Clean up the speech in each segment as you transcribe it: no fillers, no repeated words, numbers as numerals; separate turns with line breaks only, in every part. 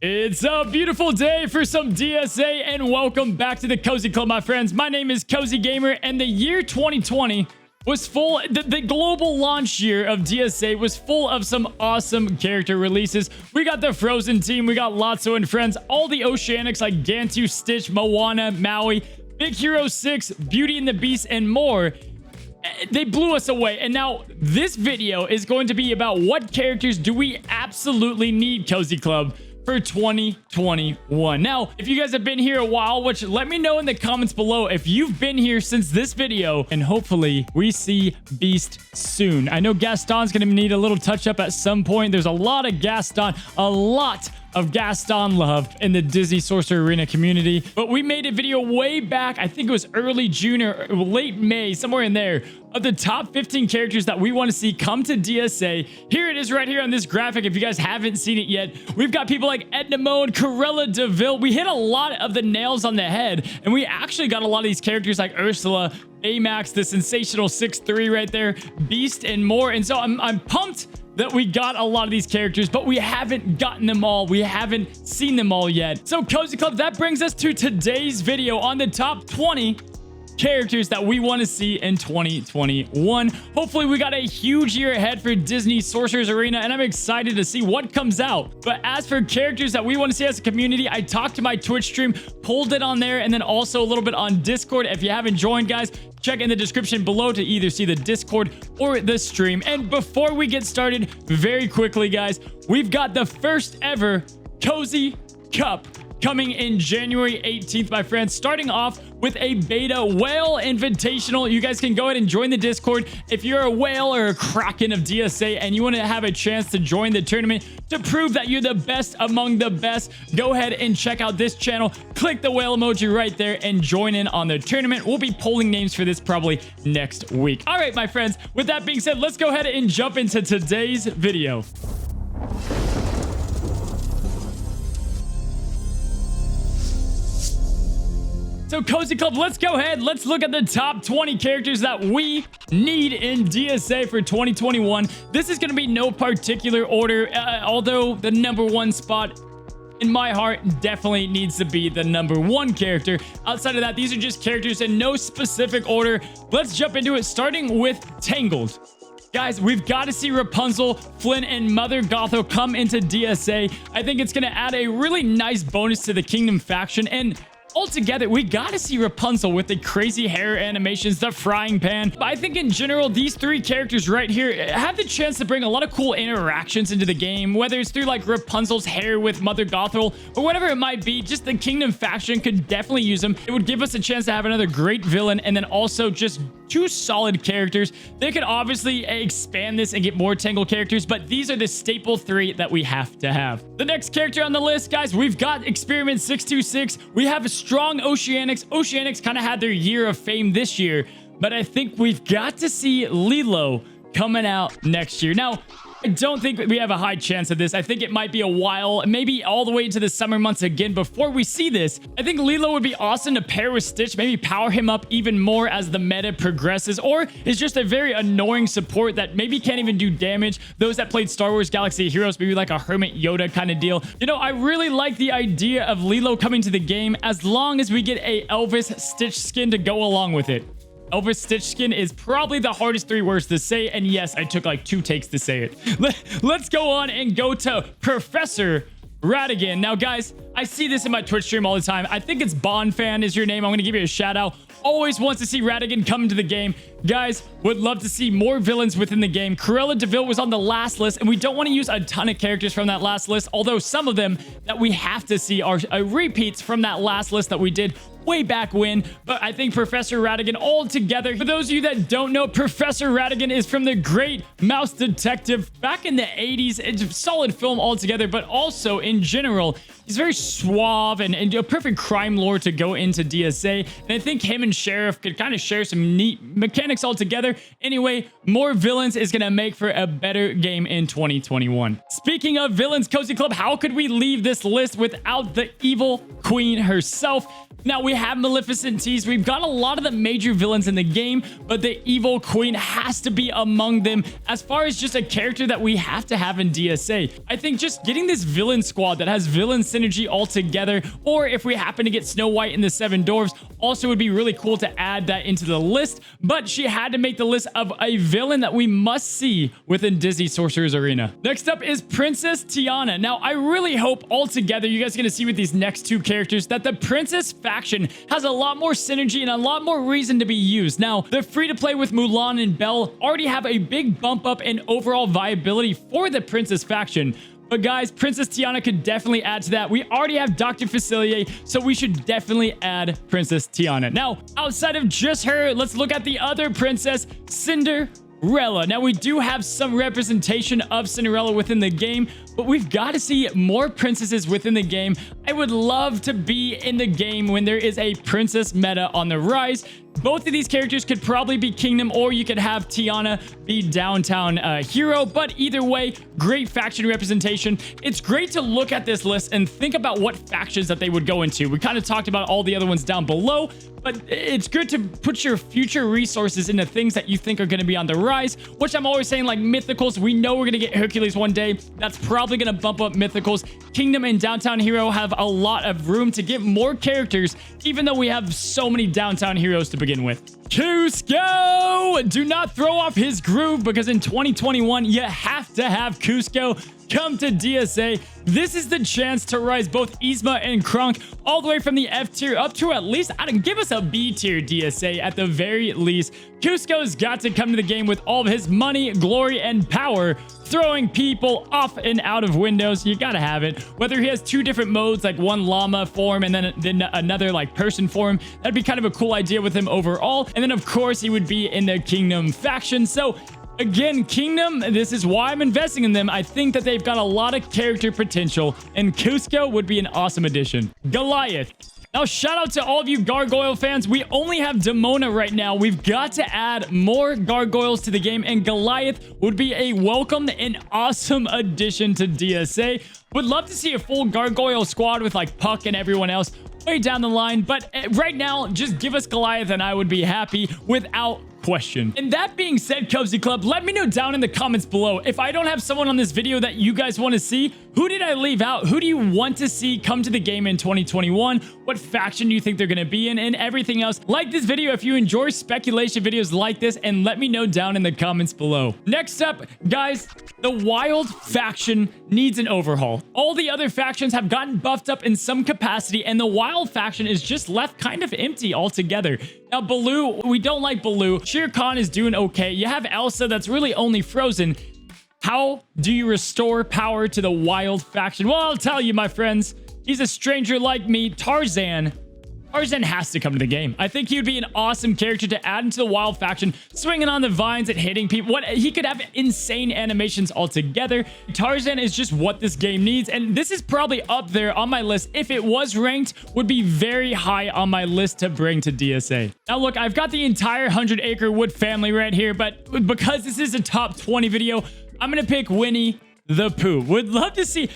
It's a beautiful day for some DSA, and welcome back to the Cozy Club, my friends. My name is Cozy Gamer, and the year 2020 was full. The global launch year of DSA was full of some awesome character releases. We got the Frozen team, we got Lotso and friends, all the Oceanics like Gantu, Stitch, Moana, Maui, Big Hero 6, Beauty and the Beast, and more. They blew us away, and now this video is going to be about what characters do we absolutely need, Cozy Club, for 2021. Now, if you guys have been here a while, which let me know in the comments below if you've been here since this video, and hopefully we see Beast soon. I know Gaston's gonna need a little touch up at some point. There's a lot of Gaston love in the Disney Sorcerer Arena community, but we made a video way back, I think it was early June or late May, somewhere in there, of the top 15 characters that we want to see come to DSA. Here it is right here on this graphic if you guys haven't seen it yet. We've got people like Edna Mode, Cruella de Vil. We hit a lot of the nails on the head, and we actually got a lot of these characters like Ursula, Amax, the sensational 6'3" right there, Beast, and more. And so I'm pumped that we got a lot of these characters, but we haven't gotten them all. We haven't seen them all yet. So Cozy Club, that brings us to today's video on the top 20 characters that we want to see in 2021. Hopefully we got a huge year ahead for Disney Sorcerers Arena, and I'm excited to see what comes out. But as for characters that we want to see as a community, I talked to my Twitch stream, pulled it on there, and then also a little bit on Discord. If you haven't joined, guys, check in the description below to either see the Discord or the stream. And before we get started, very quickly, guys, we've got the first ever Cozy Cup coming in January 18th, my friends, starting off with a beta whale invitational. You guys can go ahead and join the Discord if you're a whale or a kraken of DSA and you want to have a chance to join the tournament to prove that you're the best among the best. Go ahead and check out this channel, click the whale emoji right there, and join in on the tournament. We'll be polling names for this probably next week. All right, my friends, with that being said, let's go ahead and jump into today's video. So Cozy Club, let's go ahead. Let's look at the top 20 characters that we need in DSA for 2021. This is going to be no particular order, although the number one spot in my heart definitely needs to be the number one character. Outside of that, these are just characters in no specific order. Let's jump into it, starting with Tangled. Guys, we've got to see Rapunzel, Flynn, and Mother Gothel come into DSA. I think it's going to add a really nice bonus to the Kingdom faction, and altogether, we gotta see Rapunzel with the crazy hair animations, the frying pan. But I think in general, these three characters right here have the chance to bring a lot of cool interactions into the game, whether it's through like Rapunzel's hair with Mother Gothel or whatever it might be. Just the Kingdom faction could definitely use them. It would give us a chance to have another great villain, and then also just two solid characters. They could obviously expand this and get more Tangled characters, but these are the staple three that we have to have. The next character on the list, guys, we've got Experiment 626. We have a strong Oceanics. Oceanics kind of had their year of fame this year, but I think we've got to see Lilo coming out next year. Now, I don't think we have a high chance of this. I think it might be a while, maybe all the way into the summer months again before we see this. I think Lilo would be awesome to pair with Stitch, maybe power him up even more as the meta progresses, or is just a very annoying support that maybe can't even do damage. Those that played Star Wars Galaxy of Heroes, maybe like a Hermit Yoda kind of deal. You know, I really like the idea of Lilo coming to the game as long as we get a Elvis Stitch skin to go along with it. Elvis Stitch skin is probably the hardest three words to say, and yes, I took like 2 takes to say it. Let's go on and go to Professor Ratigan. Now, guys, I see this in my Twitch stream all the time. I think it's Bond Fan is your name. I'm going to give you a shout out. Always wants to see Ratigan come into the game. Guys, would love to see more villains within the game. Cruella de Vil was on the last list, and we don't want to use a ton of characters from that last list, although some of them that we have to see are repeats from that last list that we did way back when. But I think Professor Ratigan all together. For those of you that don't know, Professor Ratigan is from the Great Mouse Detective back in the 80s. It's a solid film altogether, but also in general, he's very suave and a perfect crime lord to go into DSA. And I think him and Sheriff could kind of share some neat mechanics all together. Anyway, more villains is going to make for a better game in 2021. Speaking of villains, Cozy Club, how could we leave this list without the evil queen herself? Now, we have Maleficent teased. We've got a lot of the major villains in the game, but the evil queen has to be among them as far as just a character that we have to have in DSA. I think just getting this villain squad that has villain synergy all together, or if we happen to get Snow White and the Seven Dwarfs, also would be really cool to add that into the list. But she had to make the list of a villain that we must see within Disney Sorcerer's Arena. Next up is Princess Tiana. Now, I really hope all together you guys are going to see with these next two characters that the Princess faction has a lot more synergy and a lot more reason to be used. Now, the free-to-play with Mulan and Belle already have a big bump up in overall viability for the Princess faction. But guys, Princess Tiana could definitely add to that. We already have Dr. Facilier, so we should definitely add Princess Tiana. Now, outside of just her, let's look at the other princess, Cinderella. Now, we do have some representation of Cinderella within the game, but we've got to see more princesses within the game. I would love to be in the game when there is a princess meta on the rise. Both of these characters could probably be Kingdom, or you could have Tiana be Downtown Hero, but either way, great faction representation. It's great to look at this list and think about what factions that they would go into. We kind of talked about all the other ones down below, but it's good to put your future resources into things that you think are going to be on the rise, which I'm always saying, like Mythicals. We know we're going to get Hercules one day. That's probably going to bump up Mythicals. Kingdom and Downtown Hero have a lot of room to get more characters, even though we have so many Downtown Heroes to begin with. Cusco! Do not throw off his groove, because in 2021, you have to have Cusco come to DSA. This is the chance to rise both Yzma and Kronk all the way from the F tier up to at least, give us a B tier DSA at the very least. Cusco's got to come to the game with all of his money, glory, and power, throwing people off and out of windows. You gotta have it. Whether he has two different modes, like one llama form and then another like person form, that'd be kind of a cool idea with him overall. And then of course he would be in the Kingdom faction. So again, Kingdom, this is why I'm investing in them. I think that they've got a lot of character potential, and Cusco would be an awesome addition. Goliath. Now, shout out to all of you Gargoyle fans. We only have Demona right now. We've got to add more Gargoyles to the game, and Goliath would be a welcome and awesome addition to DSA. Would love to see a full Gargoyle squad with like Puck and everyone else way down the line, but right now, just give us Goliath and I would be happy without question. And that being said, Cozy Club, let me know down in the comments below. If I don't have someone on this video that you guys want to see, who did I leave out? Who do you want to see come to the game in 2021? What faction do you think they're going to be in, and everything else? Like this video if you enjoy speculation videos like this, and let me know down in the comments below. Next up, guys, the Wild faction needs an overhaul. All the other factions have gotten buffed up in some capacity, and the Wild faction is just left kind of empty altogether. Now, Baloo, we don't like Baloo. Shere Khan is doing okay. You have Elsa that's really only frozen. How do you restore power to the Wild faction? Well, I'll tell you, my friends. He's a stranger like me, Tarzan. Tarzan has to come to the game. I think he would be an awesome character to add into the Wild faction, swinging on the vines and hitting people. He could have insane animations altogether. Tarzan is just what this game needs, and this is probably up there on my list. If it was ranked, would be very high on my list to bring to DSA. Now, look, I've got the entire 100 Acre Wood family right here, but because this is a top 20 video, I'm gonna pick Winnie the Pooh. Would love to see.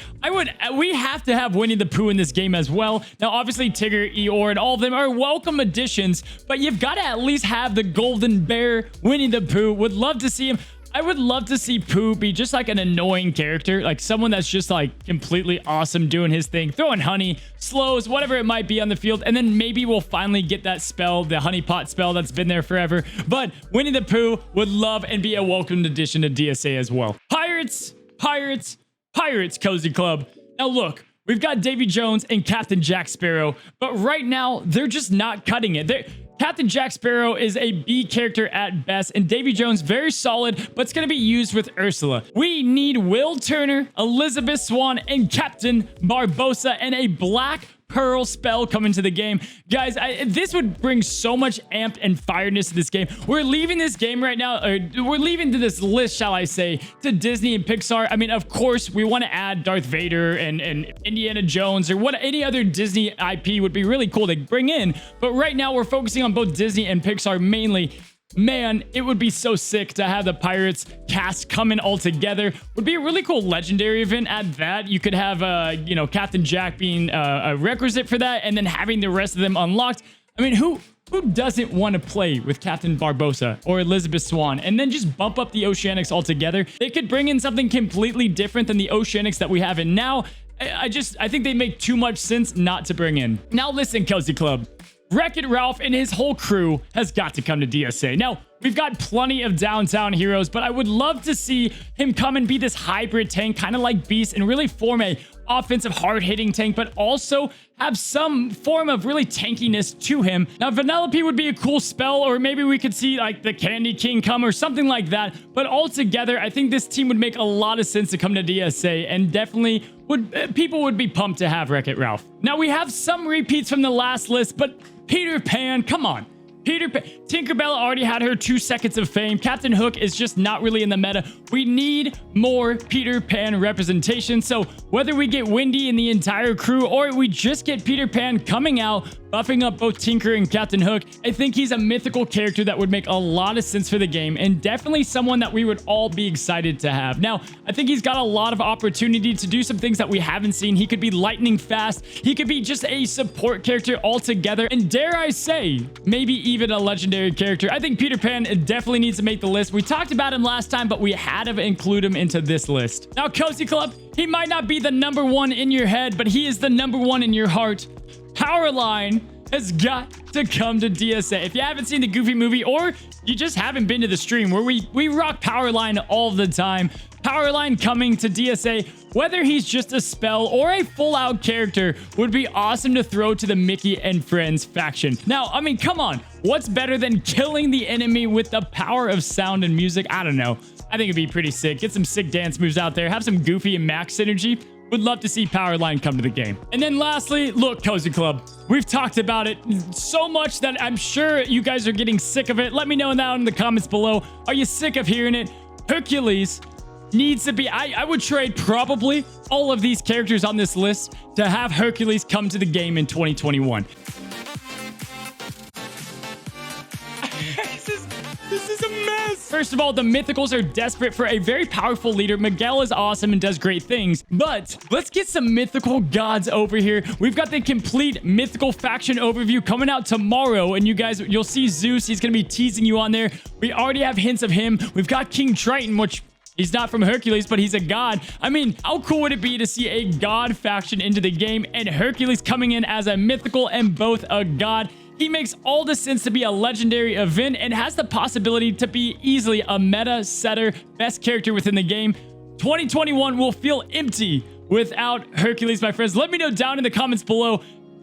We have to have Winnie the Pooh in this game as well. Now, obviously, Tigger, Eeyore, and all of them are welcome additions, but you've got to at least have the Golden Bear, Winnie the Pooh. Would love to see him. I would love to see Pooh be just like an annoying character, like someone that's just like completely awesome doing his thing, throwing honey, slows, whatever it might be on the field, and then maybe we'll finally get that spell, the honey pot spell that's been there forever. But Winnie the Pooh would love and be a welcomed addition to DSA as well. Pirates, Cozy Club. Now look, we've got Davy Jones and Captain Jack Sparrow, but right now they're just not cutting it. Captain Jack Sparrow is a B character at best, and Davy Jones very solid, but it's going to be used with Ursula. We need Will Turner, Elizabeth Swan, and Captain Barbossa, and a black Pearl spell come into the game. Guys, this would bring so much amp and fireness to this game. We're leaving this game right now, or we're leaving to this list, shall I say, to Disney and Pixar. I mean, of course, we want to add Darth Vader and Indiana Jones, or what any other Disney IP would be really cool to bring in. But right now, we're focusing on both Disney and Pixar mainly. Man, it would be so sick to have the Pirates cast come in all together. Would be a really cool legendary event at that. You could have, Captain Jack being a requisite for that, and then having the rest of them unlocked. I mean, who doesn't want to play with Captain Barbossa or Elizabeth Swann and then just bump up the Oceanics altogether? They could bring in something completely different than the Oceanics that we have in now. I think they make too much sense not to bring in. Now listen, Cozy Club. Wreck-It Ralph and his whole crew has got to come to DSA. Now, we've got plenty of downtown heroes, but I would love to see him come and be this hybrid tank, kind of like Beast, and really form a offensive hard-hitting tank, but also have some form of really tankiness to him. Now, Vanellope would be a cool spell, or maybe we could see like the Candy King come or something like that. But altogether, I think this team would make a lot of sense to come to DSA, and definitely people would be pumped to have Wreck-It Ralph. Now, we have some repeats from the last list, but Peter Pan, come on. Tinkerbell already had her 2 seconds of fame. Captain Hook is just not really in the meta. We need more Peter Pan representation. So whether we get Wendy and the entire crew, or we just get Peter Pan coming out, buffing up both Tinker and Captain Hook, I think he's a mythical character that would make a lot of sense for the game, and definitely someone that we would all be excited to have. Now, I think he's got a lot of opportunity to do some things that we haven't seen. He could be lightning fast. He could be just a support character altogether. And dare I say, maybe even a legendary character. I think Peter Pan definitely needs to make the list. We talked about him last time, but we had to include him into this list. Now, Cozy Club, he might not be the #1 in your head, but he is the #1 in your heart. Powerline has got to come to DSA. If you haven't seen the Goofy movie, or you just haven't been to the stream where we rock Powerline all the time, Powerline coming to DSA, whether he's just a spell or a full-out character, would be awesome to throw to the Mickey and Friends faction. Now, I mean, come on. What's better than killing the enemy with the power of sound and music? I don't know. I think it'd be pretty sick. Get some sick dance moves out there. Have some Goofy and Max synergy. Would love to see Powerline come to the game. And then lastly, look, Cozy Club, we've talked about it so much that I'm sure you guys are getting sick of it. Let me know down in the comments below. Are you sick of hearing it? Hercules needs to be... I would trade probably all of these characters on this list to have Hercules come to the game in 2021. This is a mess. First of all, the Mythicals are desperate for a very powerful leader. Miguel is awesome and does great things, but let's get some mythical gods over here. We've got the complete mythical faction overview coming out tomorrow, and you guys, you'll see Zeus. He's going to be teasing you on there. We already have hints of him. We've got King Triton, which... he's not from Hercules, but he's a god. I mean, how cool would it be to see a god faction into the game and Hercules coming in as a mythical and both a god? He makes all the sense to be a legendary event and has the possibility to be easily a meta setter, best character within the game. 2021 will feel empty without Hercules, my friends. Let me know down in the comments below.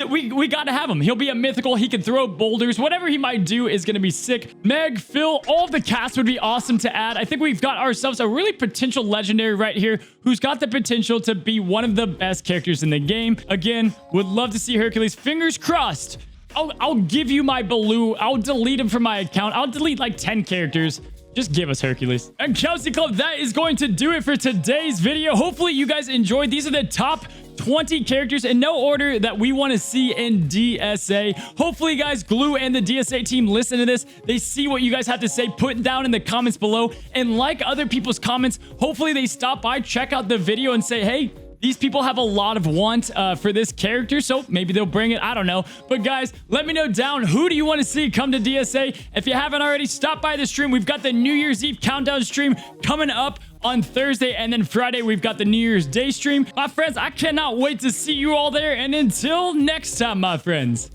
We got to have him. He'll be a mythical. He can throw boulders. Whatever he might do is going to be sick. Meg, Phil, all of the cast would be awesome to add. I think we've got ourselves a really potential legendary right here who's got the potential to be one of the best characters in the game. Again, would love to see Hercules. Fingers crossed. I'll give you my Baloo. I'll delete him from my account. I'll delete like 10 characters. Just give us Hercules. And Cozy Club, that is going to do it for today's video. Hopefully you guys enjoyed. These are the top 20 characters in no order that we want to see in DSA. Hopefully, guys, Glue and the DSA team listen to this. They see what you guys have to say. Put it down in the comments below. And like other people's comments, hopefully they stop by, check out the video, and say, hey, these people have a lot of want for this character, so maybe they'll bring it. I don't know. But guys, let me know down, who do you want to see come to DSA? If you haven't already, stop by the stream. We've got the New Year's Eve countdown stream coming up on Thursday, and then Friday we've got the New Year's Day stream. My friends, I cannot wait to see you all there, and until next time, my friends,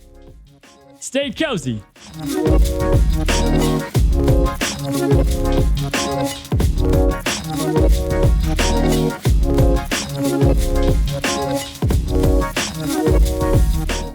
stay cozy.